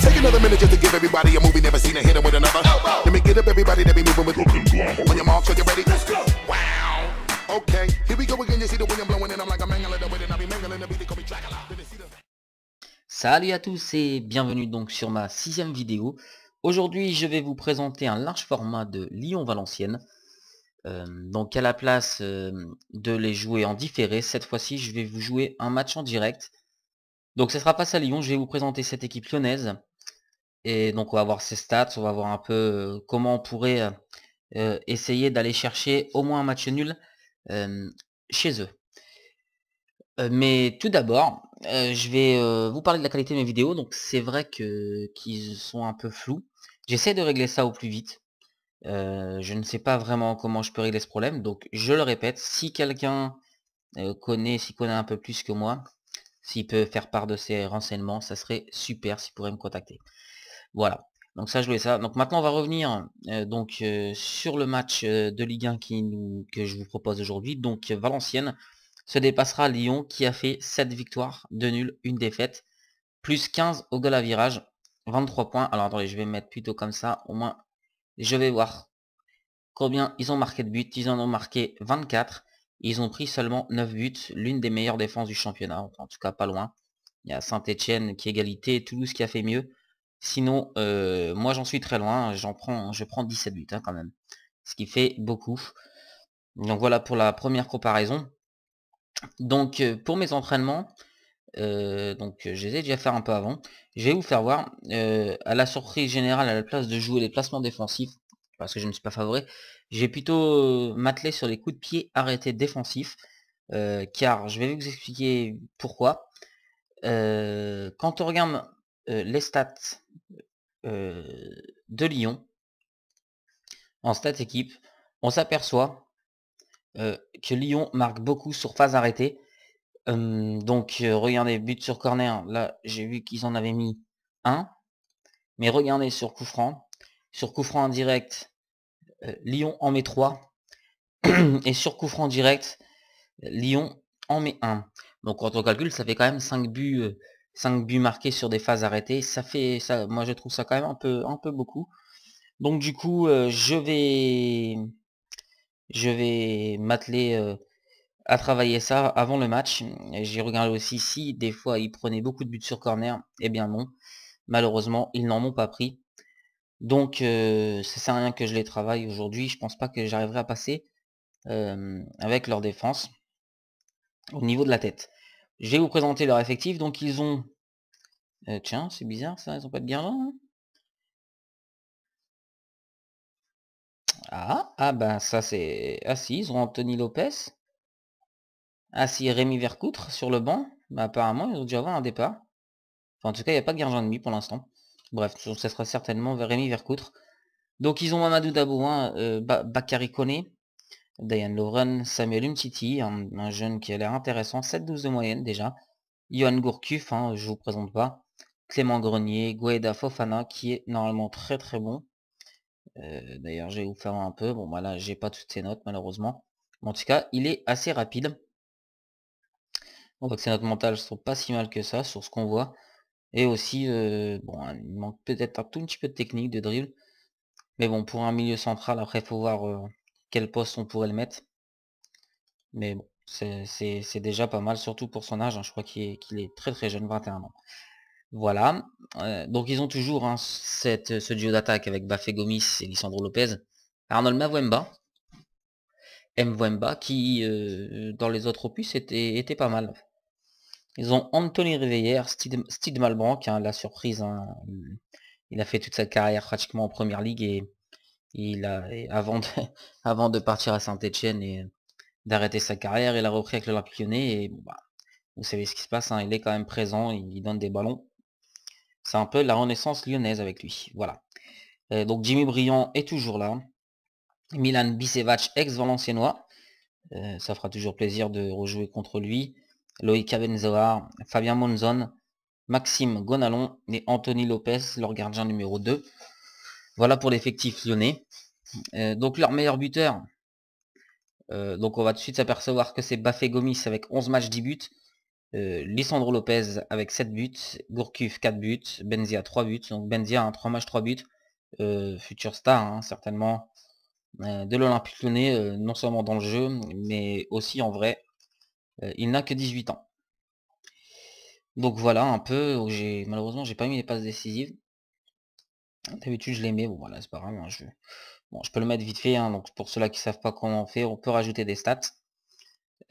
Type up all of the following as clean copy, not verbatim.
Take another minute just to give everybody a movie never seen a hitter with another. Let me get up everybody that be moving with on your mark, so you ready? Let's go. Wow. Okay, here we go again. You see the wind blowing and I'm like a mangling the wind and I be mangling the beat. They call me Dracula. Salut à tous et bienvenue donc sur ma 6ème vidéo. Aujourd'hui je vais vous présenter un large format de Lyon-Valenciennes. Donc à la place de les jouer en différé, cette fois-ci je vais vous jouer un match en direct. Donc ce sera pas à Lyon, je vais vous présenter cette équipe lyonnaise. Et donc on va voir ses stats, on va voir un peu comment on pourrait essayer d'aller chercher au moins un match nul chez eux. Mais tout d'abord, je vais vous parler de la qualité de mes vidéos. Donc c'est vrai qu'ils sont un peu flous. J'essaie de régler ça au plus vite. Je ne sais pas vraiment comment je peux régler ce problème. Donc je le répète, si quelqu'un s'y connaît un peu plus que moi, s'il peut faire part de ses renseignements, ça serait super s'il pourrait me contacter. Voilà. Donc ça je voulais ça. Donc maintenant on va revenir sur le match de Ligue 1 que je vous propose aujourd'hui. Donc Valenciennes se dépassera Lyon qui a fait 7 victoires, 2 nuls, 1 défaite, plus 15 au goal à virage, 23 points. Alors attendez, je vais mettre plutôt comme ça, au moins je vais voir combien ils ont marqué de buts. Ils en ont marqué 24, ils ont pris seulement 9 buts, l'une des meilleures défenses du championnat, en tout cas pas loin. Il y a Saint-Etienne qui est égalité, Toulouse qui a fait mieux. Sinon, moi j'en suis très loin, je prends 17 buts quand même, ce qui fait beaucoup. Donc voilà pour la première comparaison. Donc pour mes entraînements, je les ai déjà fait un peu avant. Je vais vous faire voir, à la surprise générale, à la place de jouer les placements défensifs, parce que je ne suis pas favori, j'ai plutôt m'attelé sur les coups de pied arrêtés défensifs, car je vais vous expliquer pourquoi. Quand on regarde les stats de Lyon, en stats équipe, on s'aperçoit que Lyon marque beaucoup sur phase arrêtée. Regardez, but sur corner, là j'ai vu qu'ils en avaient mis 1. Mais regardez sur coup franc. Sur coup franc indirect, Lyon en met 3. Et sur coup franc direct, Lyon en met 1. Donc quand on calcule, ça fait quand même 5 buts marqués sur des phases arrêtées. Ça fait ça, moi je trouve ça quand même un peu beaucoup. Donc du coup, je vais m'atteler à travailler ça avant le match. J'ai regardé aussi si des fois ils prenaient beaucoup de buts sur corner. Eh bien non, malheureusement ils n'en ont pas pris. Donc ça sert à rien que je les travaille aujourd'hui. Je pense pas que j'arriverai à passer avec leur défense au niveau de la tête. Je vais vous présenter leur effectif. Donc ils ont... tiens, c'est bizarre ça, ils ont pas de Guerlain, hein. Ah bah ça c'est... Ah si, ils ont Anthony Lopez. Ah si, Rémi Vercoutre sur le banc. Bah apparemment ils ont dû avoir un départ. Enfin en tout cas il n'y a pas de gardien de but pour l'instant. Bref, ça sera certainement Rémi Vercoutre. Donc ils ont Mamadou Dabouin, Bakary Koné, Dayan Lovren, Samuel Umtiti, un jeune qui a l'air intéressant, 7-12 de moyenne déjà. Yohan Gourcuff, je vous présente pas. Clément Grenier, Guaida Fofana, qui est normalement très très bon. D'ailleurs, je vais vous faire un peu. Bon, bah là, j'ai pas toutes ces notes malheureusement. Mais en tout cas, il est assez rapide. On voit que ses notes mentales sont pas si mal que ça sur ce qu'on voit. Et aussi, il manque peut-être un tout petit peu de technique, de dribble. Mais bon, pour un milieu central, après, il faut voir quel poste on pourrait le mettre. Mais bon, c'est déjà pas mal, surtout pour son âge. Je crois qu'il est très très jeune, 21 ans. Voilà. Donc ils ont toujours ce duo d'attaque avec Bafé Gomis et Lisandro Lopez. Arnold Mwemba qui, dans les autres opus, était pas mal. Ils ont Anthony Réveillère, Steve Malbranc, la surprise. Il a fait toute sa carrière pratiquement en première ligue et avant de partir à Saint-Etienne et d'arrêter sa carrière, il a repris avec l'Olympique Lyonnais et vous savez ce qui se passe, il est quand même présent, il donne des ballons. C'est un peu la renaissance lyonnaise avec lui, voilà. Donc Jimmy Briand est toujours là. Milan Bisevac, ex-valenciennois. Ça fera toujours plaisir de rejouer contre lui. Loïc Abenzoar, Fabien Monzon, Maxime Gonalon et Anthony Lopez, leur gardien numéro 2. Voilà pour l'effectif lyonnais. Donc leur meilleur buteur, donc on va tout de suite s'apercevoir que c'est Bafé Gomis avec 11 matchs 10 buts. Lisandro Lopez avec 7 buts, Gourcuff 4 buts, Benzia 3 buts, donc Benzia a 3 matchs 3 buts, futur star hein, certainement de l'Olympique Lyonnais, non seulement dans le jeu, mais aussi en vrai. Il n'a que 18 ans. Donc voilà un peu, malheureusement j'ai pas mis les passes décisives. D'habitude je les mets, bon voilà c'est pas grave, hein, je peux le mettre vite fait, hein, donc pour ceux-là qui savent pas comment on fait, on peut rajouter des stats.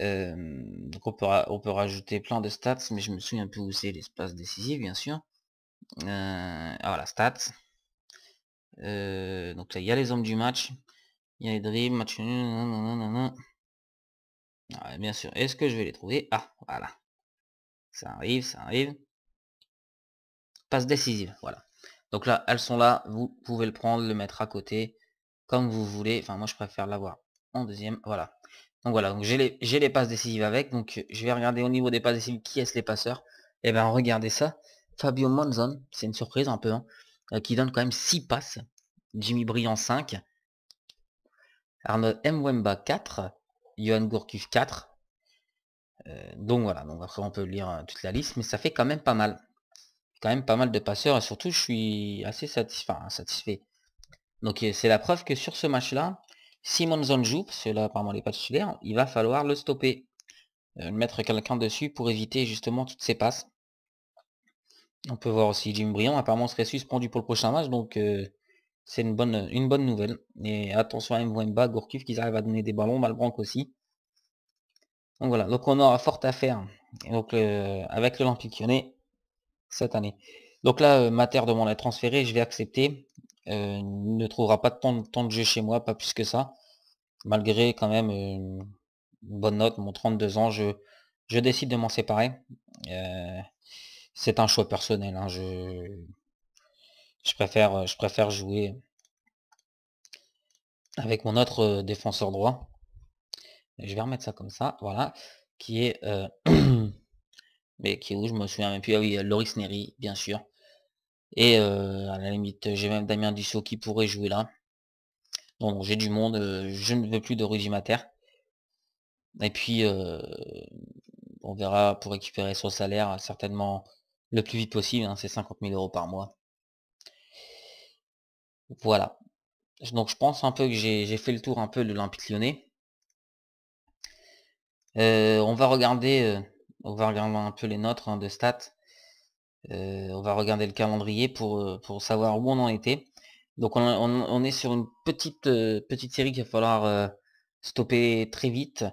Donc on peut rajouter plein de stats, mais je me souviens plus où c'est les passes décisives bien sûr. Voilà, stats. Donc là il y a les hommes du match, il y a les dribbles, match nul, nanana. Ouais, bien sûr, est-ce que je vais les trouver? Ah voilà. Ça arrive, ça arrive. Passe décisive, voilà. Donc là, elles sont là, vous pouvez le prendre, le mettre à côté, comme vous voulez. Enfin, moi, je préfère l'avoir en deuxième, voilà. Donc voilà, donc j'ai les passes décisives avec. Donc je vais regarder au niveau des passes décisives, qui est-ce les passeurs. Et ben regardez ça. Fabio Monzon, c'est une surprise un peu, hein, qui donne quand même 6 passes. Jimmy Briand 5. Arnaud Mwemba 4. Johan Gourcuff 4. Donc voilà, donc après on peut lire toute la liste, mais ça fait quand même pas mal. Quand même pas mal de passeurs et surtout je suis assez satisfait. Donc c'est la preuve que sur ce match-là, si Monzon joue, parce que là apparemment il n'est pas titulaire, il va falloir le stopper. Mettre quelqu'un dessus pour éviter justement toutes ces passes. On peut voir aussi Jim Briand, apparemment serait suspendu pour le prochain match, donc c'est une bonne nouvelle. Et attention à Mwemba, Gourcuff, qu'ils arrivent à donner des ballons, Malbranck aussi. Donc voilà, donc on aura fort à faire donc, avec l'Olympique Lyonnais cette année. Donc là, Mater demande à être transféré, je vais accepter. Il ne trouvera pas de temps de jeu chez moi, pas plus que ça. Malgré quand même une bonne note, mon 32 ans, je décide de m'en séparer. C'est un choix personnel, hein, je préfère jouer avec mon autre défenseur droit. Je vais remettre ça comme ça, voilà. Qui est... mais qui est où, je me souviens même plus. Ah oui, Loris Neri, bien sûr. Et à la limite, j'ai même Damien Dussault qui pourrait jouer là. Donc j'ai du monde, je ne veux plus de Rudy Mater. Et puis on verra pour récupérer son salaire certainement le plus vite possible, hein, c'est 50 000 € par mois. Voilà. Donc je pense un peu que j'ai fait le tour un peu de l'Olympique Lyonnais. On va regarder un peu les nôtres hein, de stats. On va regarder le calendrier pour savoir où on en était. Donc on est sur une petite série qu'il va falloir stopper très vite.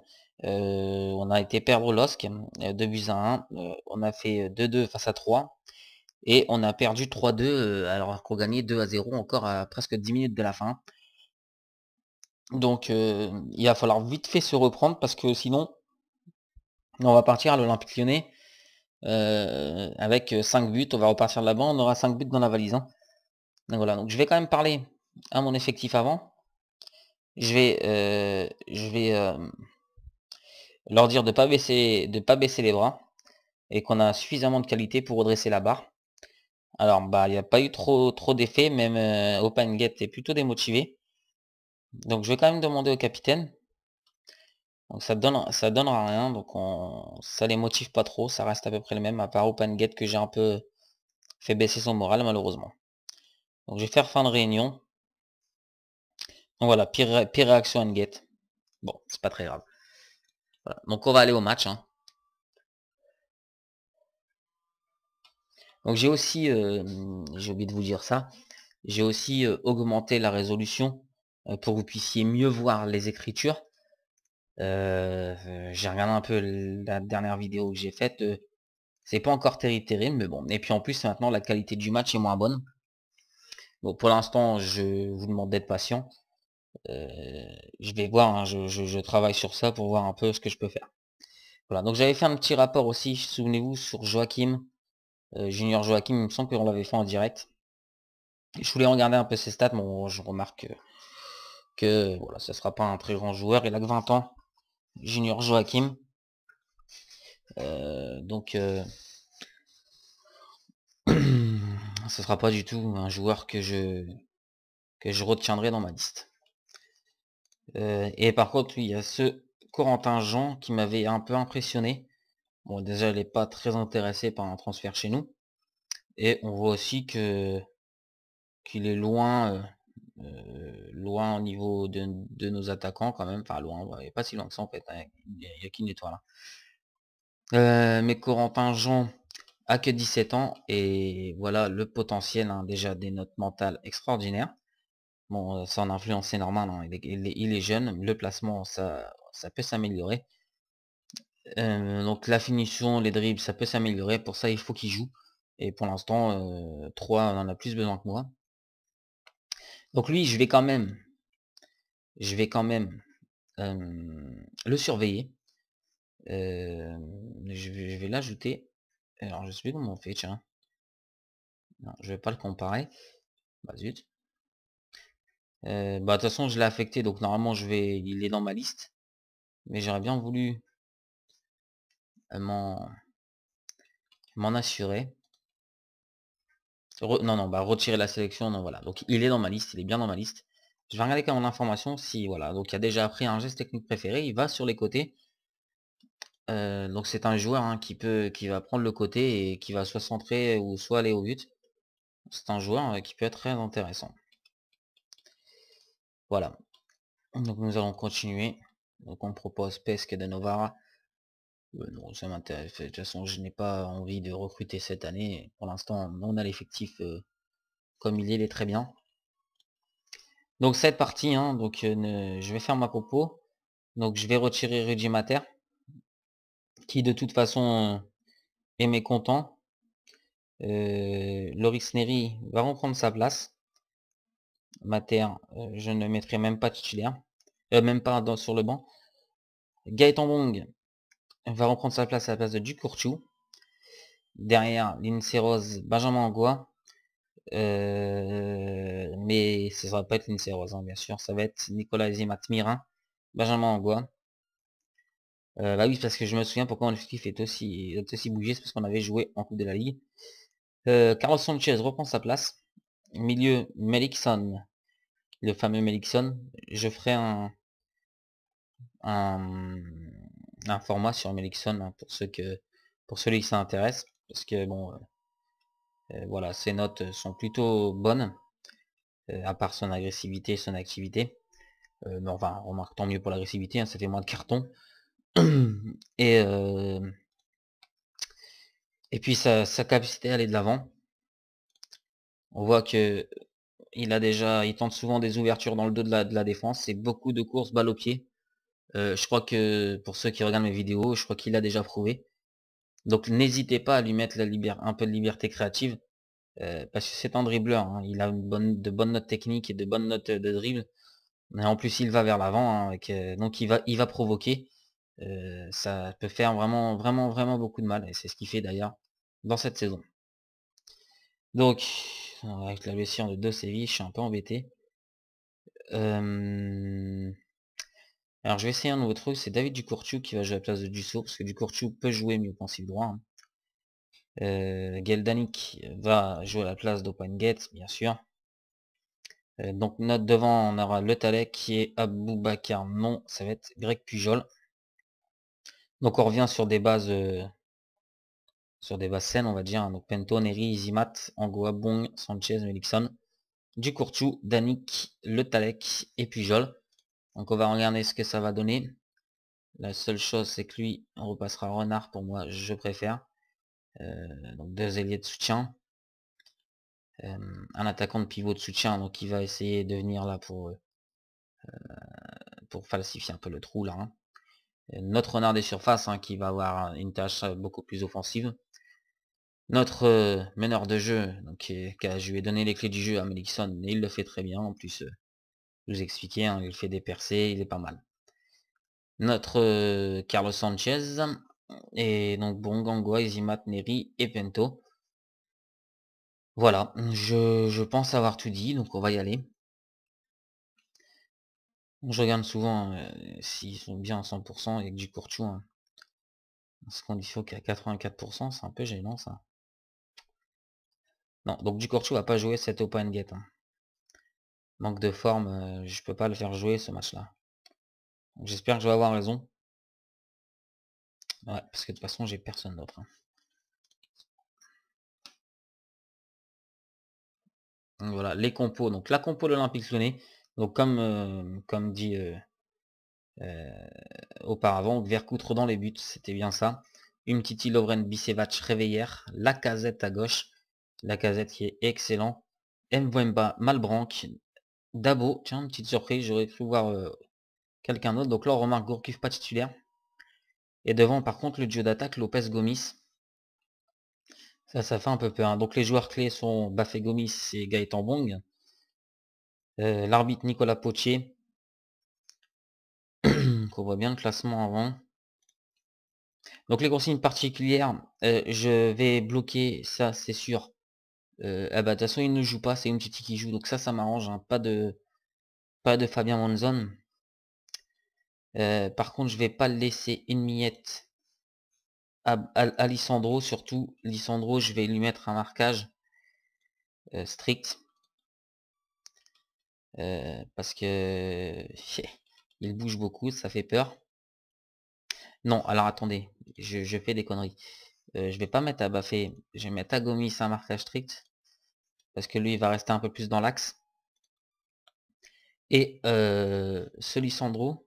On a été perdre LOSC, 2 buts à 1. On a fait 2-2 face à 3. Et on a perdu 3-2 alors qu'on gagnait 2-0 encore à presque 10 minutes de la fin. Donc il va falloir vite fait se reprendre parce que sinon on va partir à l'Olympique Lyonnais avec 5 buts. On va repartir de là-bas, on aura 5 buts dans la valise. Hein. Donc voilà, donc je vais quand même parler à mon effectif avant. Je vais leur dire de pas baisser les bras et qu'on a suffisamment de qualité pour redresser la barre. Alors bah il n'y a pas eu trop d'effets, même OpenGet est plutôt démotivé. Donc je vais quand même demander au capitaine. Donc ça donnera rien, donc ça les motive pas trop, ça reste à peu près le même, à part OpenGet que j'ai un peu fait baisser son moral malheureusement. Donc je vais faire fin de réunion. Donc voilà, pire réaction Nget. Bon, c'est pas très grave. Voilà. Donc on va aller au match. Hein. Donc j'ai aussi, j'ai oublié de vous dire ça, j'ai aussi augmenté la résolution pour que vous puissiez mieux voir les écritures. J'ai regardé un peu la dernière vidéo que j'ai faite. C'est pas encore terrible, mais bon. Et puis en plus maintenant la qualité du match est moins bonne. Bon pour l'instant je vous demande d'être patient. Je vais voir, hein, je travaille sur ça pour voir un peu ce que je peux faire. Voilà, donc j'avais fait un petit rapport aussi, souvenez-vous, sur Joachim, Junior Joachim, il me semble qu'on l'avait fait en direct. Je voulais regarder un peu ses stats, bon je remarque que voilà, ça sera pas un très grand joueur, il a que 20 ans, Junior Joachim. Donc ce sera pas du tout un joueur que je retiendrai dans ma liste. Et par contre, oui, il y a ce Corentin Jean qui m'avait un peu impressionné. Bon, déjà, il n'est pas très intéressé par un transfert chez nous. Et on voit aussi que qu'il est loin, loin au niveau de nos attaquants quand même. Enfin loin, ouais, pas si loin que ça en fait, hein. Il y a qu'une étoile, hein. Mais Corentin Jean a que 17 ans et voilà le potentiel, hein, déjà des notes mentales extraordinaires. Bon, ça en influence, c'est normal, hein, il est jeune, le placement ça peut s'améliorer. Donc la finition, les dribbles, ça peut s'améliorer. Pour ça, il faut qu'il joue. Et pour l'instant, 3 on en a plus besoin que moi. Donc lui, je vais quand même le surveiller. Je vais l'ajouter. Alors je sais plus comment on fait, tiens. Non, je vais pas le comparer. Bah zut. Bah de toute façon je l'ai affecté, donc normalement il est dans ma liste. Mais j'aurais bien voulu m'en assurer. Non, non, bah retirer la sélection, non voilà. Donc il est dans ma liste, il est bien dans ma liste. Je vais regarder quand mon information si voilà. Donc il a déjà appris un geste technique préféré, il va sur les côtés. Donc c'est un joueur, hein, qui va prendre le côté et qui va soit centrer ou soit aller au but. C'est un joueur, qui peut être très intéressant. Voilà. Donc nous allons continuer. Donc on me propose Pesque de Novara. Non, ça m'intéresse. De toute façon, je n'ai pas envie de recruter cette année. Pour l'instant, on a l'effectif comme il est très bien. Donc cette partie, hein, donc je vais faire ma compo. Donc je vais retirer Rudy Mater, qui de toute façon est mécontent. Loris Neri va reprendre sa place. Mater, je ne mettrai même pas titulaire. Même pas sur le banc. Gaëtan Bong va reprendre sa place à la place de Ducourciou. Derrière, Lindsay Rose, Benjamin Angois. Mais ça va pas être Lindsay Rose, hein, bien sûr. Ça va être Nicolas Zimat Mirin, Benjamin Angois. Bah oui, parce que je me souviens pourquoi l'effectif est aussi bougé, c'est parce qu'on avait joué en Coupe de la Ligue. Carlos Sanchez reprend sa place. Milieu, Melikson, le fameux Melikson. Je ferai un format sur Melikson, hein, pour celui qui s'intéresse. Parce que bon, voilà, ses notes sont plutôt bonnes, à part son agressivité et son activité. Mais enfin, remarque, tant mieux pour l'agressivité, hein, ça fait moins de cartons. Et, et puis sa capacité à aller de l'avant. On voit que il tente souvent des ouvertures dans le dos de la défense. C'est beaucoup de courses balle au pied. Je crois que pour ceux qui regardent mes vidéos, je crois qu'il a déjà prouvé. Donc n'hésitez pas à lui mettre un peu de liberté créative. Parce que c'est un dribbleur, hein. Il a de bonnes notes techniques et de bonnes notes de dribble. Mais en plus il va vers l'avant, hein, donc il va provoquer. Ça peut faire vraiment, vraiment, vraiment beaucoup de mal. Et c'est ce qu'il fait d'ailleurs dans cette saison. Donc, avec la blessure de Séville, je suis un peu embêté. Alors je vais essayer un nouveau truc, c'est David Ducourciou qui va jouer à la place de Dussault, parce que Ducourciou peut jouer mieux pensif droit, hein. Geldanik va jouer à la place d'Open-Gate, bien sûr. Donc notre devant, on aura Le Talek qui est Aboubakar, non, ça va être Greg Pujol. Donc on revient sur des bases saines, on va dire, hein. Donc Pento, Neri, Zimat, Angoa, Bong, Sanchez, Melikson, Ducourciou, Danik, Le Talek et Pujol. Donc on va regarder ce que ça va donner. La seule chose c'est que lui, on repassera Renard pour moi, je préfère. Donc 2 ailiers de soutien. Un attaquant de pivot de soutien, donc il va essayer de venir là pour falsifier un peu le trou là, hein. Notre renard des surfaces, hein, qui va avoir une tâche beaucoup plus offensive. Notre meneur de jeu, donc je lui ai donné les clés du jeu à Melikson, et il le fait très bien. En plus, je vous expliquais, hein, il fait des percées, il est pas mal. Notre Carlos Sanchez, et donc Bongangoa, Izimat, Neri et Pento. Voilà, je pense avoir tout dit, donc on va y aller. Je regarde souvent s'ils sont bien à 100% avec du Courtois, hein. Parce qu'on dit qu'à 84%, c'est un peu gênant ça. Non, donc du Courtois va pas jouer cette Open Gate, hein. Manque de forme, je peux pas le faire jouer ce match-là. J'espère que je vais avoir raison. Ouais, parce que de toute façon, j'ai personne d'autre. Hein. Donc voilà, les compos. Donc la compo de l'Olympique Lyonnais. Donc comme dit auparavant, Vercoutre dans les buts, c'était bien ça. Umtiti, Lovren, Bicevac, Réveillère, Lacazette à gauche. Lacazette qui est excellent. Mbemba, Malbranck, Dabo, tiens, une petite surprise, j'aurais pu voir quelqu'un d'autre. Donc là, on remarque Gourcuff pas titulaire. Et devant, par contre, le duo d'attaque, Lopez-Gomis. Ça fait un peu peur. Hein. Donc les joueurs clés sont Bafé Gomis et Gaëtan Bong. L'arbitre Nicolas Potier. On voit bien le classement avant. Donc les consignes particulières, je vais bloquer ça, c'est sûr. Ah bah de toute façon il ne joue pas, c'est Umtiti qui joue, donc ça m'arrange, hein. Pas de Fabien Monzon. Par contre je vais pas le laisser une miette à Lisandro, surtout Lisandro je vais lui mettre un marquage strict. Parce que il bouge beaucoup, ça fait peur. Non, alors attendez, je fais des conneries. Je vais pas mettre à Bafé, je vais mettre à Gomis un marquage strict. Parce que lui il va rester un peu plus dans l'axe. Et ce Lisandro,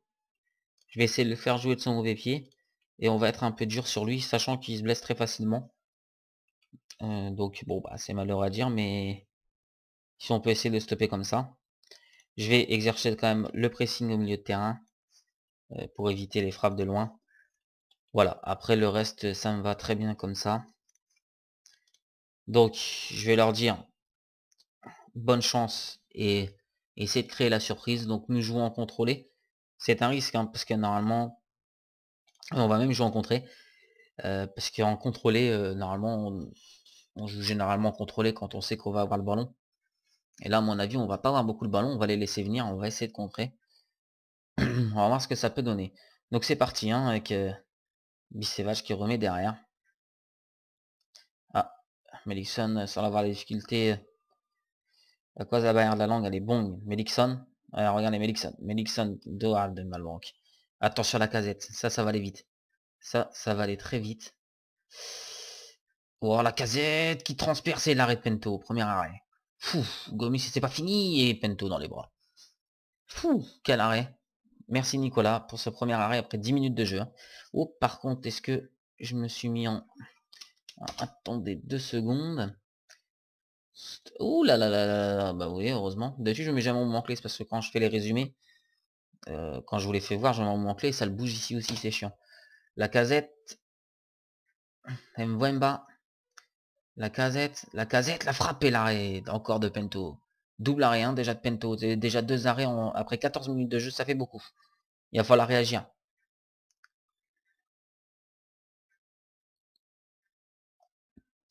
je vais essayer de le faire jouer de son mauvais pied. Et on va être un peu dur sur lui, sachant qu'il se blesse très facilement. Donc bon bah c'est malheureux à dire, mais si on peut essayer de le stopper comme ça. Je vais exercer quand même le pressing au milieu de terrain. Pour éviter les frappes de loin. Voilà, après le reste ça me va très bien comme ça. Donc je vais leur dire bonne chance et essayer de créer la surprise. Donc nous jouons en contrôlé. C'est un risque hein, parce que normalement on va même jouer en contré. Parce qu'en contrôlé, normalement on joue généralement contrôlé quand on sait qu'on va avoir le ballon. Et là à mon avis on va pas avoir beaucoup de ballon, on va les laisser venir, on va essayer de contrer. On va voir ce que ça peut donner. Donc c'est parti hein, avec Bicevac qui remet derrière. Ah, Melikson sans avoir les difficultés. À cause de la barrière de la langue, elle est bonne. Melikson. Alors regardez Melikson. Melikson, Doha de Malbank. Attention à la casette. Ça va aller vite. Ça va aller très vite. Oh la casette qui transperce et l'arrêt de Pento. Premier arrêt. Fou, Gomis c'est pas fini et Pento dans les bras. Fou, quel arrêt. Merci Nicolas pour ce premier arrêt après 10 minutes de jeu. Oh par contre, est-ce que je me suis mis en... Attendez 2 secondes. Ouh là là là là là, bah oui, heureusement. D'habitude, je mets jamais mon moment clé, c'est parce que quand je fais les résumés, quand je vous les fais voir, je mets mon moment clé, ça le bouge ici aussi, c'est chiant. La casette, Mbemba, la casette, la frappe et l'arrêt, encore de Pento. Double arrêt, hein, déjà de Pento, déjà 2 arrêts après 14 minutes de jeu, ça fait beaucoup. Il va falloir réagir.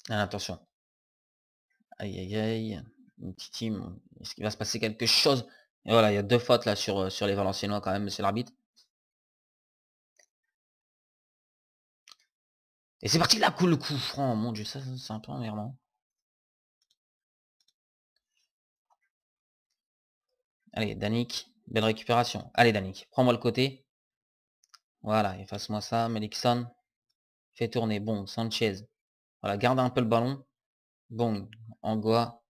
Ah, attention. Aïe aïe aïe, une petite team, est-ce qu'il va se passer quelque chose? Et voilà, il y a 2 fautes là sur les Valenciennois quand même, monsieur l'arbitre. Et c'est parti là, coup le coup franc, mon dieu, ça c'est un peu emmerdant. Allez, Danick, belle récupération. Allez Danick, prends-moi le côté. Voilà, efface-moi ça, Melikson. Fais tourner, bon, Sanchez. Voilà, garde un peu le ballon. Bon, Angoa.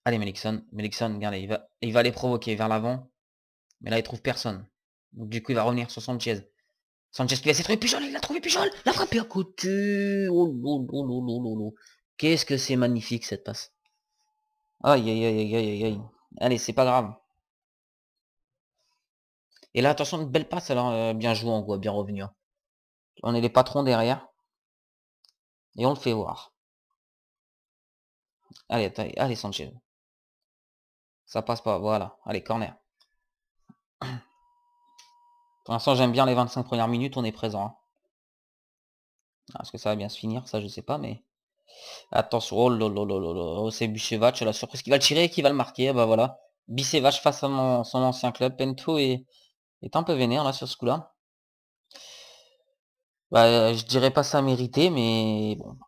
Allez Melikson, regardez, il va les provoquer vers l'avant. Mais là, il trouve personne. Donc, du coup, il va revenir sur Sanchez. Sanchez qui va essayer de trouver Pujol, il a trouvé Pujol. La frappé à côté. Oh, oh, oh, oh, oh, oh, oh. Qu'est-ce que c'est magnifique cette passe. Aïe, aïe, aïe, aïe, aïe, aïe. Allez, c'est pas grave. Et là, attention, une belle passe, alors bien joué, on voit bien revenu. Hein. On est les patrons derrière. Et on le fait voir. Allez, allez Sanchez. Ça passe pas, voilà. Allez, corner. Pour l'instant, j'aime bien les 25 premières minutes, on est présent. Hein. Est-ce que ça va bien se finir? Ça, je sais pas, mais... Attention, oh là, c'est Bicevac, la surprise qui va le tirer et qui va le marquer. Bah voilà. Bicevac face à son ancien club. Pento est un peu vénère là sur ce coup-là. Bah, je dirais pas ça mérité, mais bon.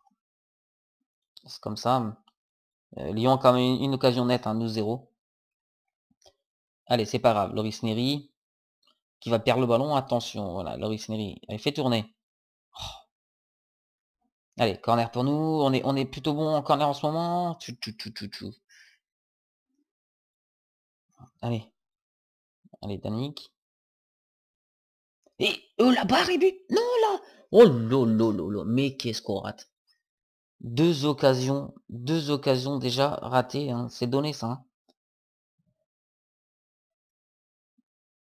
C'est comme ça. Lyon a quand même une occasion nette, hein, 2-0. Allez, c'est pas grave. Loris Neri qui va perdre le ballon. Attention, voilà, Loris Neri. Allez, fait tourner. Oh, Allez, corner pour nous. On est plutôt bon en corner en ce moment. Tchou. Allez. Allez, Danick. Et oh, la barre et but. Non, là. Oh lolo. Mais qu'est-ce qu'on rate. Deux occasions déjà ratées. Hein. C'est donné, ça. Hein.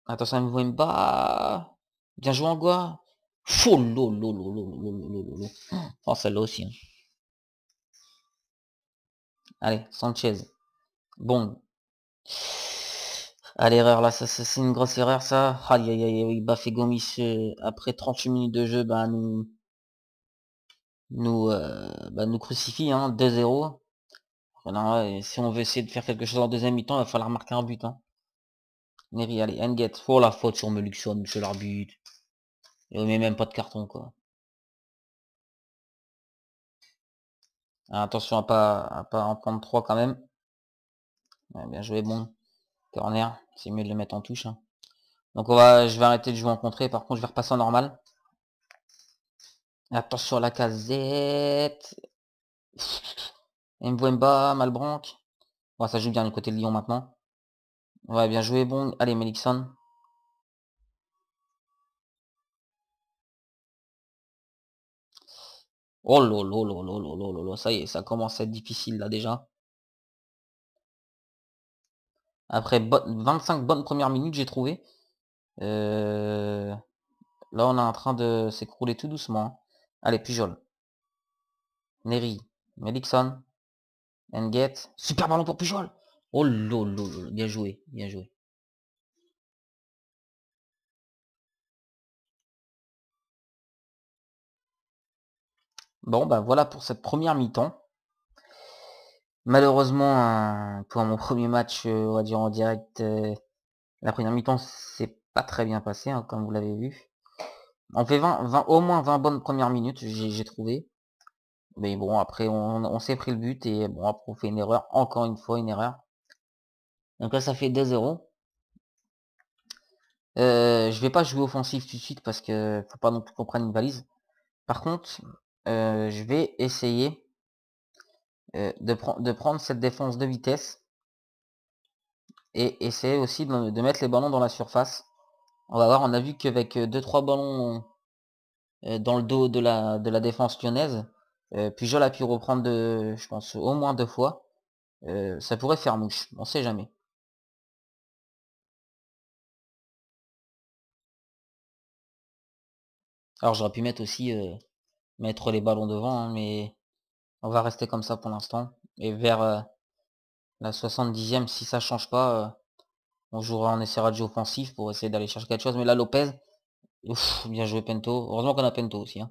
Attention, Mbemba. Bien joué, Angoua. Oh lolo. Oh, celle-là aussi. Hein. Allez, Sanchez. Bon. Ah, l'erreur là, ça c'est une grosse erreur ça. Aïe, Bafé Gomis après 38 minutes de jeu, bah nous crucifie, hein, 2-0. Voilà, et si on veut essayer de faire quelque chose en deuxième mi-temps, il va falloir marquer un but. Hein. Neri, allez, Nget, oh la faute sur Meluxon, monsieur l'arbitre. Il remet même pas de carton quoi. Ah, attention à pas en prendre 3 quand même. Ouais, bien joué, bon. Corner, c'est mieux de le mettre en touche. Hein. Donc je vais arrêter de jouer en contrée, par contre je vais repasser en normal. Attention à la casette. Mbemba, Malbranck. Ouais, ça joue bien du côté de Lyon maintenant. Ouais, bien joué, bon. Allez, Melikson. Oh lolo, ça y est, ça commence à être difficile là déjà. Après 25 bonnes premières minutes, j'ai trouvé. Là, on est en train de s'écrouler tout doucement. Hein. Allez, Pujol. Neri. Melikson. Nget. Super ballon pour Pujol. Oh lolo, bien joué, bien joué. Bon, bah voilà pour cette première mi-temps. Malheureusement, pour mon premier match, on va dire en direct, la première mi-temps c'est pas très bien passé, hein, comme vous l'avez vu. On fait 20, au moins 20 bonnes premières minutes, j'ai trouvé. Mais bon, après on s'est pris le but et bon, après on fait une erreur, encore une fois une erreur. Donc là ça fait 2-0. Je vais pas jouer offensif tout de suite parce que faut pas non plus qu'on prenne une valise. Par contre, je vais essayer de prendre cette défense de vitesse et essayer aussi de mettre les ballons dans la surface. On va voir, on a vu qu'avec 2-3 ballons dans le dos de la défense lyonnaise, Pujol a pu reprendre je pense au moins 2 fois. Ça pourrait faire mouche, on sait jamais. Alors j'aurais pu mettre aussi mettre les ballons devant, hein, mais on va rester comme ça pour l'instant. Et vers la 70e, si ça change pas, on essaiera de jouer offensif pour essayer d'aller chercher quelque chose. Mais là Lopez, ouf, bien joué Pento. Heureusement qu'on a Pento aussi. Hein.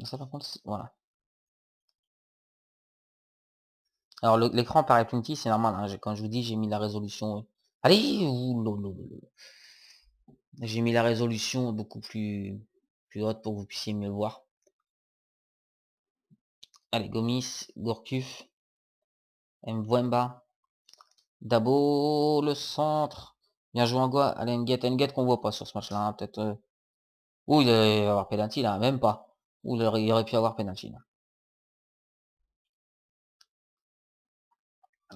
Ça par contre, voilà. Alors l'écran paraît plus petit, c'est normal. Hein. Quand je vous dis, j'ai mis la résolution. Allez, j'ai mis la résolution beaucoup plus haute pour que vous puissiez mieux le voir. Allez, Gomis, Gourcuff, Mbemba, Dabo, le centre. Bien joué Angoua. Allez, Nget qu'on voit pas sur ce match-là. Hein, peut-être. Ouh, il va y avoir penalty là, même pas. Ouh, il aurait pu avoir penalty là.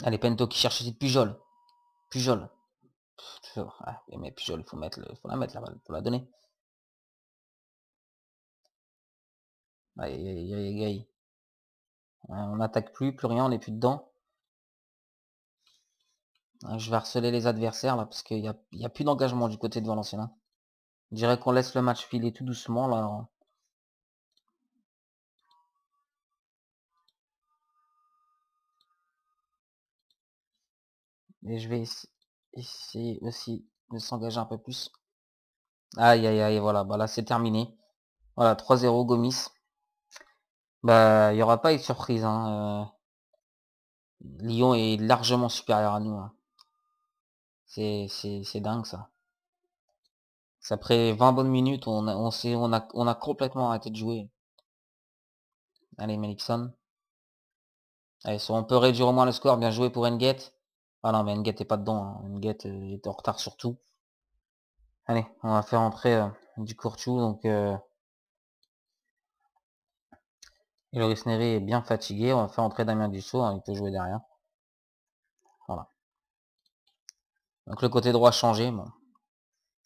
Allez, Pento qui cherche aussi Pujol. Pujol. Ah, mais Pujol, faut la mettre là, faut la donner. Aïe. On n'attaque plus rien, on n'est plus dedans. Je vais harceler les adversaires là parce qu'il y a plus d'engagement du côté de Valenciennes. Hein. Je dirais qu'on laisse le match filer tout doucement là. Et je vais essayer aussi de s'engager un peu plus. Aïe, voilà, bah là c'est terminé. Voilà, 3-0 Gomis. Bah, il n'y aura pas eu de surprise. Hein. Lyon est largement supérieur à nous. Hein. C'est dingue ça. Après 20 bonnes minutes, on a complètement arrêté de jouer. Allez, Melikson. Allez, on peut réduire au moins le score. Bien joué pour Nget. Ah non, mais Nget est pas dedans. Hein. Nget est en retard sur tout. Allez, on va faire entrer du Courchou. Donc, Et Loris Neri est bien fatigué. On va faire entrer Damien Dussault, hein, il peut jouer derrière. Voilà. Donc le côté droit changé. Bon.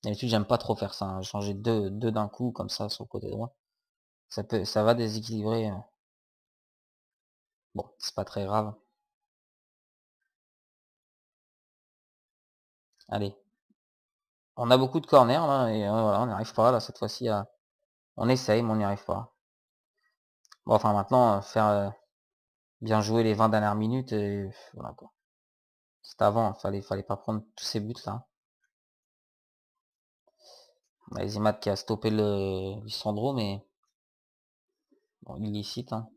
D'habitude j'aime pas trop faire ça, hein. Changer deux d'un coup comme ça sur le côté droit. Ça va déséquilibrer. Bon, c'est pas très grave. Allez. On a beaucoup de corners là et voilà, on n'y arrive pas là cette fois-ci à. On essaye mais on n'y arrive pas. Bon enfin maintenant faire bien jouer les 20 dernières minutes et voilà quoi. C'était avant, fallait pas prendre tous ces buts là. On a Zimat qui a stoppé le Lisandro mais bon, illicite hein.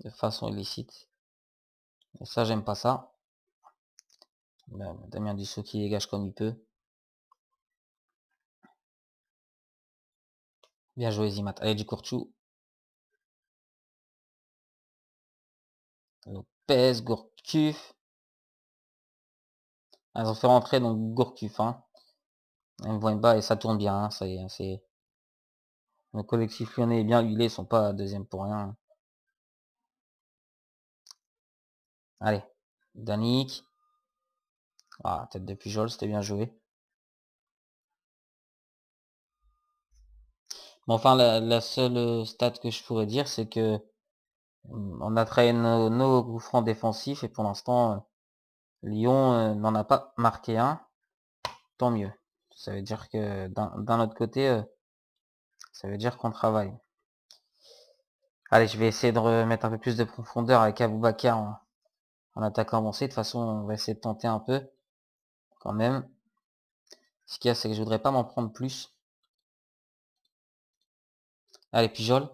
De façon illicite. Et ça j'aime pas ça. Damien Dussault qui dégage comme il peut. Bien joué Zimat. Allez du Courchou. Lopez, Gourcuff. Ah, ils ont fait rentrer donc Gourcuff hein. Mbemba et ça tourne bien, hein, ça y est, c'est. Le collectif lyonnais est bien huilé, ils sont pas deuxième pour rien. Allez, Danick. Ah, tête de Pujol, c'était bien joué. Bon, enfin, la seule stat que je pourrais dire, c'est que on a travaillé nos coups francs défensifs et pour l'instant, Lyon n'en a pas marqué un. Tant mieux. Ça veut dire que d'un autre côté, ça veut dire qu'on travaille. Allez, je vais essayer de remettre un peu plus de profondeur avec Aboubakar en attaquant avancé. De toute façon, on va essayer de tenter un peu quand même. Ce qu'il y a, c'est que je voudrais pas m'en prendre plus. Allez, Pujol.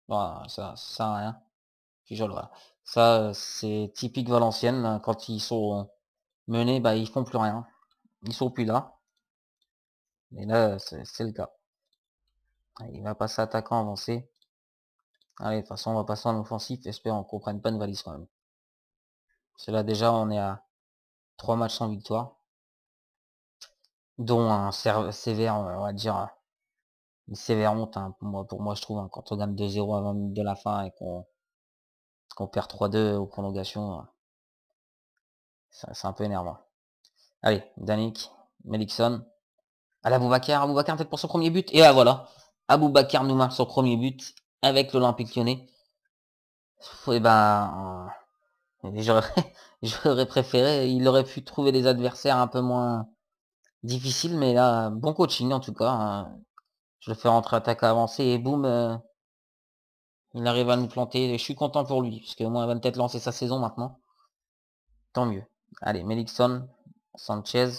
Voilà, ça sert à rien. Pujol, voilà. Ça, c'est typique Valenciennes. Quand ils sont menés, bah, ils font plus rien. Ils sont plus là. Et là, c'est le cas. Il va passer attaquant avancé. Allez, de toute façon, on va passer en offensif. Espérons qu'on prenne pas une valise quand même. Parce que là, déjà, on est à 3 matchs sans victoire. Dont un sévère, on va dire, une sévère honte hein, pour moi je trouve hein, quand on gagne 2-0 à 20 minutes de la fin et qu'on perd 3-2 aux prolongations, c'est un peu énervant. Allez, Danick, Melikson, allez Aboubakar peut-être pour son premier but, et là voilà, Aboubakar nous marque son premier but avec l'Olympique Lyonnais. Et ben, j'aurais j'aurais préféré, il aurait pu trouver des adversaires un peu moins difficiles, mais là, bon coaching en tout cas. Hein. Je le fais rentrer attaque avancée et boum, il arrive à nous planter. Je suis content pour lui, parce qu'au moins il va peut-être lancer sa saison maintenant. Tant mieux. Allez, Melikson, Sanchez.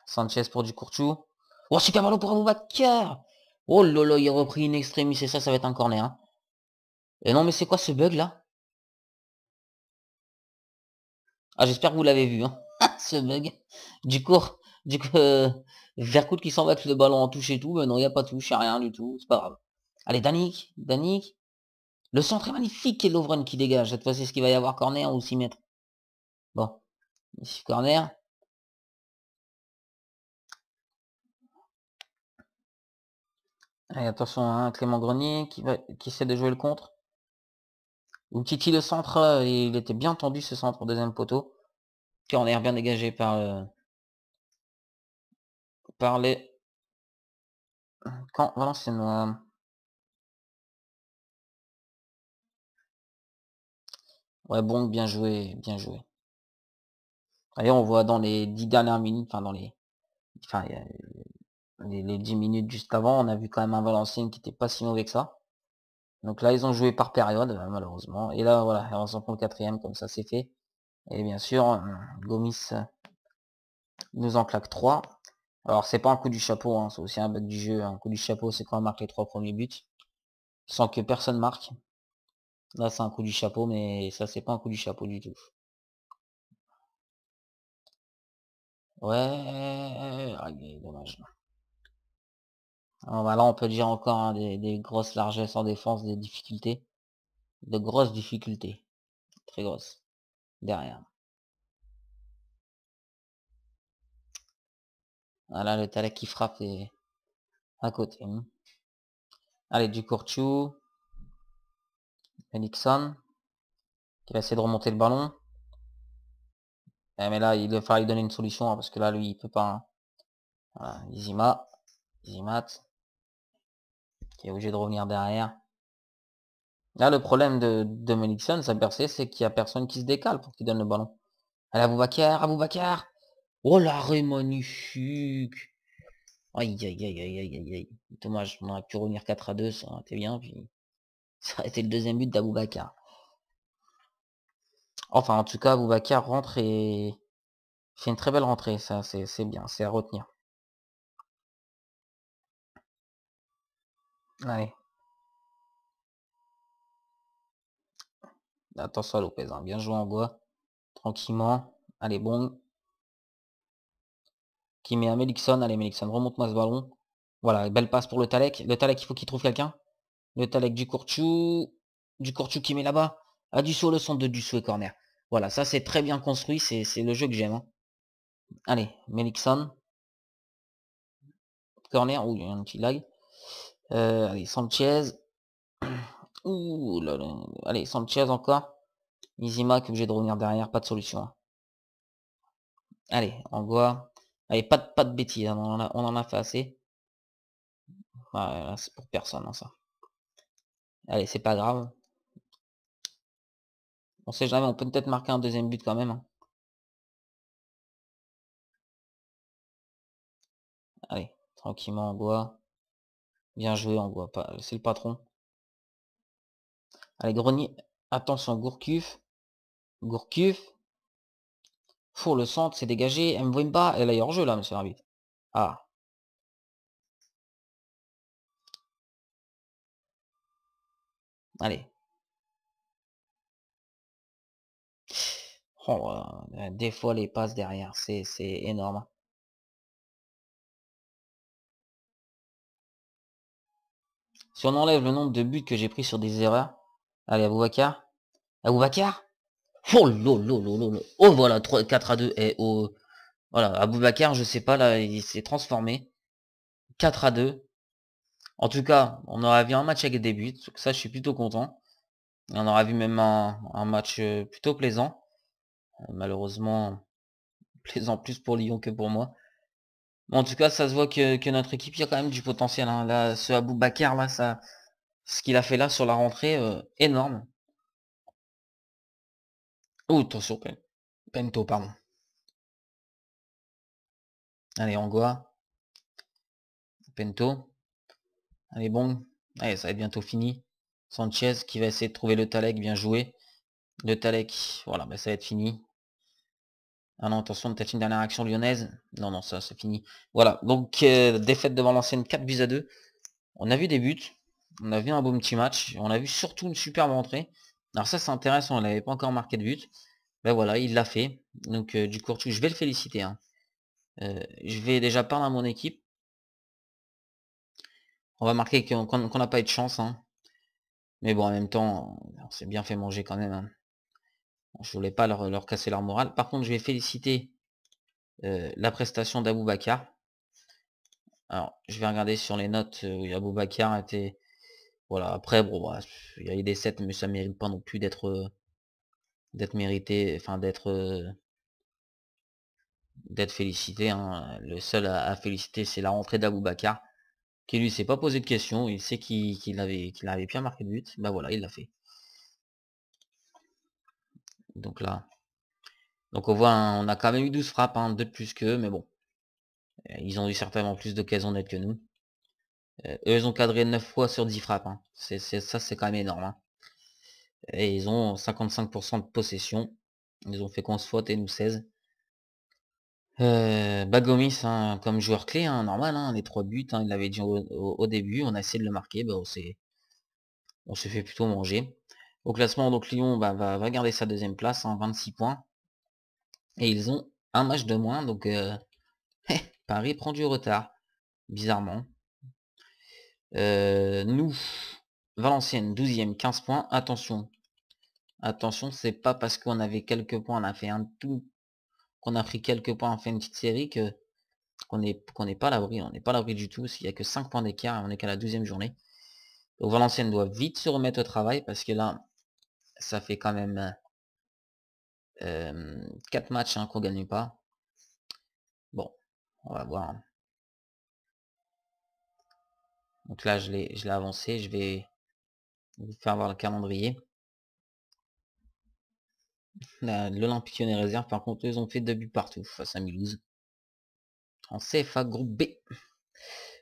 Sanchez pour du Courchou. Oh, super ballon pour Aboubakar. Oh lolo, il a repris une extremis et ça va être un corner. Hein. Et non, mais c'est quoi ce bug là? Ah, j'espère que vous l'avez vu, hein. Ce bug. Du coup, Vercoute qui s'en va avec le ballon en touche et tout. Mais non, il n'y a pas de touche, il n'y a rien du tout. C'est pas grave. Allez, Danick. Le centre est magnifique et Lovren qui dégage. Cette fois, c'est ce qu'il va y avoir corner ou 6 mètres. Bon, ici corner. Allez, attention, hein, Clément Grenier qui essaie de jouer le contre. Ou Titi le centre, il était bien tendu ce centre au deuxième poteau. Corner bien dégagé par les. Quand Valenciennes. Ouais, bon, bien joué, bien joué. Allez, on voit dans les 10 dernières minutes, enfin dans les. Enfin, les 10 minutes juste avant, on a vu quand même un Valenciennes qui était pas si mauvais que ça. Donc là, ils ont joué par période, malheureusement. Et là, voilà, on s'en prend le quatrième, comme ça c'est fait. Et bien sûr, Gomis nous en claque 3. Alors c'est pas un coup du chapeau, hein, c'est aussi un bug du jeu. Un coup du chapeau, c'est quand on marque les 3 premiers buts. Sans que personne marque. Là c'est un coup du chapeau, mais ça c'est pas un coup du chapeau du tout. Ouais, dommage. Alors, bah, là on peut dire encore hein, des grosses largesses en défense, des difficultés. De grosses difficultés. Très grosses. Derrière. Voilà le Talek qui frappe est à côté. Hein. Allez, du Courchou. Nixon. Qui va essayer de remonter le ballon. Mais là, il va falloir lui donner une solution, hein, parce que là, lui, il peut pas. Hein. Voilà, Izimat, qui est obligé de revenir derrière. Là, le problème de Nixon, sa percée, c'est qu'il y a personne qui se décale pour qu'il donne le ballon. Allez, Aboubacar. Oh, l'arrêt magnifique. Aïe, aïe, aïe, aïe, aïe, aïe, aïe. Dommage, on aurait pu revenir 4-2, ça aurait été bien, puis ça aurait été le deuxième but d'Aboubacar. Enfin, en tout cas, Aboubacar rentre et fait une très belle rentrée, ça, c'est bien, c'est à retenir. Allez. Attention à Lopez, hein. Bien joué en bois. Tranquillement. Allez, bon. Qui met à Melikson. Allez, Melikson, remonte-moi ce ballon. Voilà, belle passe pour le Talek. Le Talek, il faut qu'il trouve quelqu'un. Le Talek du Courchou. Du Courchou qui met là-bas. À Dussault, le centre de Dussault et corner. Voilà, ça c'est très bien construit. C'est le jeu que j'aime. Hein. Allez, Melikson. Corner. Ouh, il y a un petit lag. Allez, Sanchez. Ouh là là. Allez, Sanchez encore. Izima qui est obligé de revenir derrière. Pas de solution. Hein. Allez, Angois. Allez, pas de bêtises. Hein. On en a fait assez. Ouais, c'est pour personne, hein, ça. Allez, c'est pas grave. On sait jamais, on peut peut-être marquer un deuxième but quand même. Hein. Allez, tranquillement, Angois. Bien joué, Angois. C'est le patron. Allez, Grenier. Attention, Gourcuff. Pour le centre, c'est dégagé. Mwemba. Elle est hors jeu là, monsieur l'arbitre. Ah. Allez. Oh, des fois, les passes derrière, c'est énorme. Hein. Si on enlève le nombre de buts que j'ai pris sur des erreurs. Allez, Aboubacar. Oh lolo. Oh voilà, 4-2. Et oh, voilà, Aboubacar, je sais pas, là, il s'est transformé. 4-2. En tout cas, on aurait vu un match avec des buts. Ça, je suis plutôt content. Et on aurait vu même un match plutôt plaisant. Malheureusement, plaisant plus pour Lyon que pour moi. Mais en tout cas, ça se voit que notre équipe, il y a quand même du potentiel. Hein. Là, ce Aboubacar, là, ça, ce qu'il a fait là sur la rentrée, énorme. Oh, attention, Pento, pardon. Allez, Angois. Pento. Allez, bon. Allez, ça va être bientôt fini. Sanchez qui va essayer de trouver le Talek, bien joué. Le Talek, voilà, bah, ça va être fini. Ah non, attention, peut-être une dernière action lyonnaise. Non, ça c'est fini. Voilà, donc défaite devant l'ancienne 4-2. On a vu des buts. On a vu un beau petit match. On a vu surtout une superbe entrée. Alors ça c'est intéressant, on n'avait pas encore marqué de but. Ben voilà, il l'a fait. Donc du coup, je vais le féliciter. Hein. Je vais déjà parler à mon équipe. On va marquer qu'on n'a pas eu de chance. Hein. Mais bon, en même temps, on s'est bien fait manger quand même. Hein. Je voulais pas leur casser leur morale. Par contre, je vais féliciter la prestation d'Aboubacar. Alors, je vais regarder sur les notes où Aboubacar était... Voilà, après, bon, bah, il y a eu des 7, mais ça mérite pas non plus d'être mérité, enfin d'être félicité. Hein. Le seul à féliciter, c'est la rentrée d'Aboubacar, qui lui s'est pas posé de questions, il sait qu'il avait bien marqué de but, bah voilà, il l'a fait. Donc là, donc on voit, hein, on a quand même eu 12 frappes, hein, 2 de plus qu'eux, mais bon, ils ont eu certainement plus d'occasions nettes que nous. Eux, ils ont cadré 9 fois sur 10 frappes, hein. Ça, c'est quand même énorme. Hein. Et ils ont 55% de possession. Ils ont fait 11 fautes et nous 16. Bagomis, hein, comme joueur clé, hein, normal, hein, les 3 buts, hein, il l'avait dit au début, on a essayé de le marquer, bah, on s'est fait plutôt manger. Au classement, donc Lyon bah, va garder sa deuxième place, hein, 26 points. Et ils ont un match de moins, donc Paris prend du retard, bizarrement. Nous, Valenciennes, 12e, 15 points. Attention, c'est pas parce qu'on avait quelques points, on a fait un tout, qu'on a pris quelques points, on fait une petite série que qu'on n'est pas à l'abri, on n'est pas à l'abri du tout, s'il y a que 5 points d'écart, on est qu'à la 12e journée. Donc Valenciennes doit vite se remettre au travail parce que là, ça fait quand même 4 matchs hein, qu'on gagne pas. Bon, on va voir. Donc là, je l'ai avancé. Je vais vous faire voir le calendrier. L'Olympique Lyonnais réserve, par contre, ils ont fait 2 buts partout face à Mulhouse. En CFA groupe B.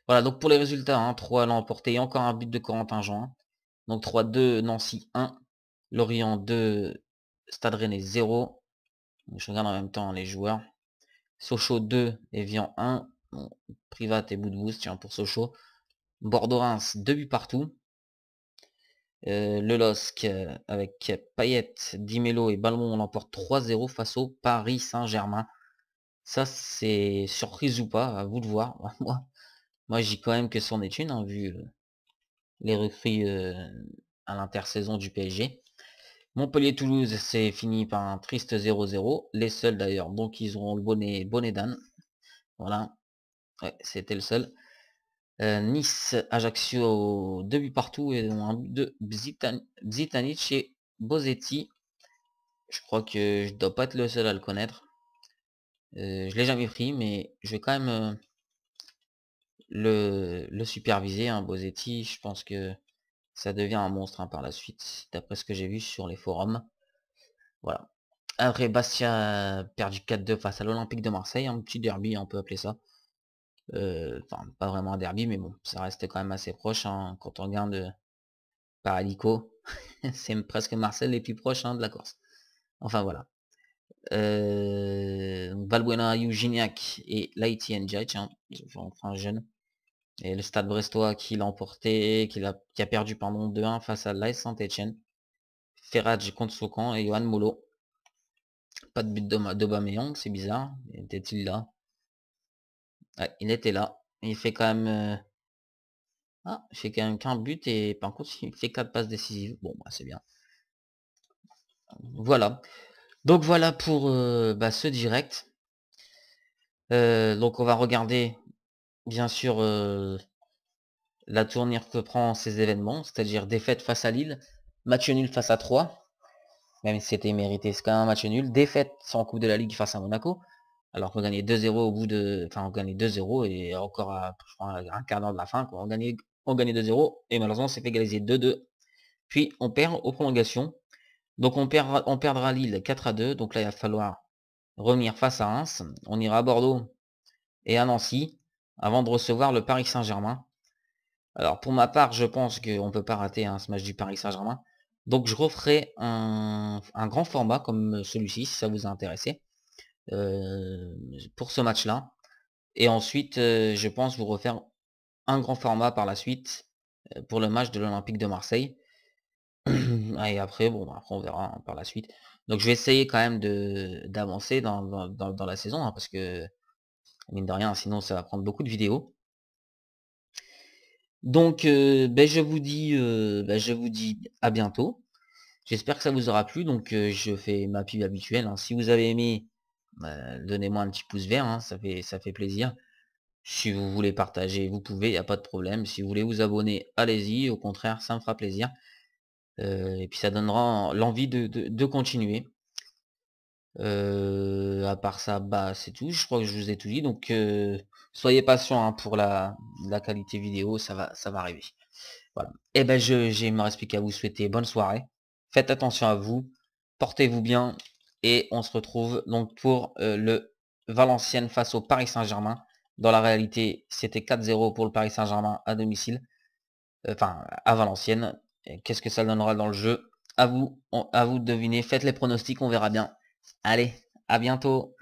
Voilà, donc pour les résultats, hein, 3 l'ont emporté, encore un but de Corentin Jean. Donc 3-2, Nancy 1, Lorient 2, Stade Rennais 0. Je regarde en même temps les joueurs. Sochaux 2, Evian 1. Bon, Privat et Boudbouz, tiens, pour Sochaux. Bordeaux-Reims, 2 buts partout. Le LOSC avec Payet, Di Mello et Balmont, on l'emporte 3-0 face au Paris Saint-Germain. Ça, c'est surprise ou pas, à vous de voir. Moi j'y quand même que c'en est une, hein, vu les recrues à l'intersaison du PSG. Montpellier-Toulouse, c'est fini par un triste 0-0. Les seuls d'ailleurs, donc ils auront le bonnet d'âne. Voilà, ouais, c'était le seul. Nice, Ajaccio, 2 buts partout et un but de Bzitanic et Bozetti. Je crois que je dois pas être le seul à le connaître. Je l'ai jamais pris, mais je vais quand même le superviser, hein, Bozetti. Je pense que ça devient un monstre hein, par la suite, d'après ce que j'ai vu sur les forums. Voilà. Après, Bastia a perdu 4-2 face à l'Olympique de Marseille, un petit derby, on peut appeler ça. Enfin, pas vraiment un derby, mais bon, ça reste quand même assez proche hein, quand on regarde par hélico. C'est presque Marseille les plus proches hein, de la Corse. Enfin voilà. Valbuena, Eugignac et Laïti Ndiaye, hein, enfin jeune. Et le Stade Brestois qui l'a emporté, qui a perdu pardon 2-1 face à l'AS Saint-Etienne. Ferrage contre Socan et Johan Molo. Pas de but d'Aubameyang, c'est bizarre. Était-il là? Ouais, il était là. Il fait quand même... Ah, il fait quand même qu'un but et par contre il fait 4 passes décisives. Bon, bah, c'est bien. Voilà. Donc voilà pour ce direct. Donc on va regarder bien sûr la tournure que prend ces événements, c'est-à-dire défaite face à Lille, match nul face à 3, même si c'était mérité, c'est quand même un match nul, défaite en Coupe de la Ligue face à Monaco, alors qu'on gagnait 2-0 au bout de... Enfin on gagnait 2-0 et encore à, je crois, un quart d'heure de la fin, quoi. On gagnait 2-0 et malheureusement on s'est fait égaliser 2-2. Puis on perd aux prolongations. Donc on perdra Lille 4-2, donc là il va falloir revenir face à Reims. On ira à Bordeaux et à Nancy avant de recevoir le Paris Saint-Germain. Alors pour ma part, je pense qu'on ne peut pas rater ce match du Paris Saint-Germain. Donc je referai un grand format comme celui-ci, si ça vous a intéressé, pour ce match-là. Et ensuite, je pense vous refaire un grand format par la suite pour le match de l'Olympique de Marseille. Et après, bon, après on verra hein, par la suite. Donc je vais essayer quand même d'avancer dans la saison, hein, parce que mine de rien, sinon ça va prendre beaucoup de vidéos. Donc je vous dis à bientôt. J'espère que ça vous aura plu. Donc je fais ma pub habituelle, hein. Si vous avez aimé, donnez-moi un petit pouce vert, hein, ça fait plaisir. Si vous voulez partager, vous pouvez, il n'y a pas de problème. Si vous voulez vous abonner, allez-y, au contraire, ça me fera plaisir. Et puis ça donnera l'envie de continuer. À part ça, bah c'est tout. Je crois que je vous ai tout dit. Donc soyez patient hein, pour la qualité vidéo, ça va arriver. Voilà. Et ben il me reste plus qu'à vous souhaiter bonne soirée. Faites attention à vous, portez-vous bien et on se retrouve donc pour le Valenciennes face au Paris Saint-Germain. Dans la réalité, c'était 4-0 pour le Paris Saint-Germain à domicile, enfin à Valenciennes. Qu'est-ce que ça donnera dans le jeu? À vous de deviner. Faites les pronostics, on verra bien. Allez, à bientôt.